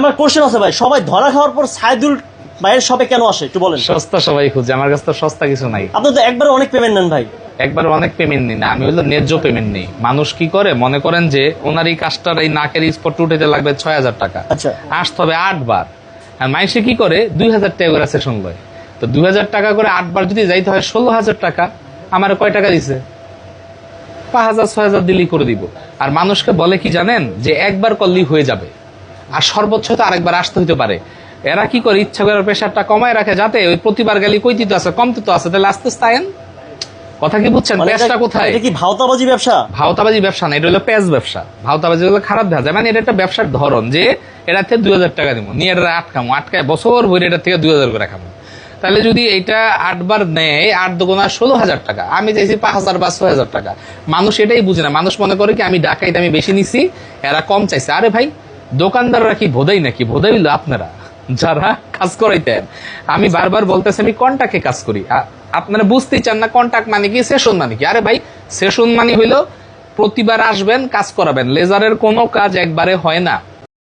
আমার কোশ্চেন আছে ভাই, সবাই ধরা খাওয়ার পর সাইদুল ভাইয়ের শপে কেন আসে একটু বলেন। সস্তা সবাই খুঁজে, আমার কাছে তো সস্তা কিছু নাই। আপনি তো একবার অনেক পেমেন্ট নেন ভাই। একবার অনেক পেমেন্ট নিই না, আমি হলো ন্যায্য পেমেন্ট নেই। মানুষ কি করে মনে করেন যে ওনার এই কাজটার এই নাকের স্পট উঠেতে লাগবে 6,000 টাকা, আচ্ছা আসতে হবে 8 বার। আর মাইসে কি করে 2,000 টাকা করে সেশন লয়, তো 2,000 টাকা করে 8 বার যদি যাইতে হয় 16,000 টাকা। আমার কয় টাকা দিছে? 5,000-6,000 দিলেই করে দিব। আর মানুষকে বলে কি জানেন, যে একবার করলেই হয়ে যাবে, আর সর্বোচ্চ তো আরেকবার আসতে হইতে পারে। এরা কি করে ইচ্ছা করে প্রেশারটা কমায় রাখে, যাতে ওই প্রতিবার গেলে কইতে তো আছে, কমতে তো আছে, তাহলে আস্তে আস্তে আইন। কথা কি বুঝছেন? মানে পেঁচটা কোথায়? এটা কি ভাওতাবাজি ব্যবসা? ভাওতাবাজি ব্যবসা না, এটা হলো পেঁচ ব্যবসা। ভাওতাবাজি হলো খারাপ ভেজা, মানে এটা একটা ব্যবসার ধরন, যে এটা থেকে 2,000 টাকা দিব, নিয়ে এটা আটকামো, আটকায় বছর ভরে এটা থেকে 2,000 করে খামো। তাহলে যদি এটা 8 বার নেয়, 8 দুগুণা 16,000 টাকা, আমি চাইছি 5,000 বা 6,000 টাকা। মানুষ এটাই বুঝে না, মানুষ মনে করে কি আমি ডাকাইতে আমি বেশি নিছি, এরা কম চাইছে। আরে ভাই, দোকানদাররা কি ভোদাই নাকি? ভোদাই হইলো আপনারা যারা কাজ করাইতেন। আমি বারবার বলতেছি আমি কন্টাক্টে কাজ করি, আপনারা বুঝতেই চান না কন্টাক্ট মানে কি, সেশন মানে কি। আরে ভাই, সেশন মানে হইলো প্রতিবার আসবেন, কাজ করাবেন। লেজারের কোনো কাজ একবারে হয় না।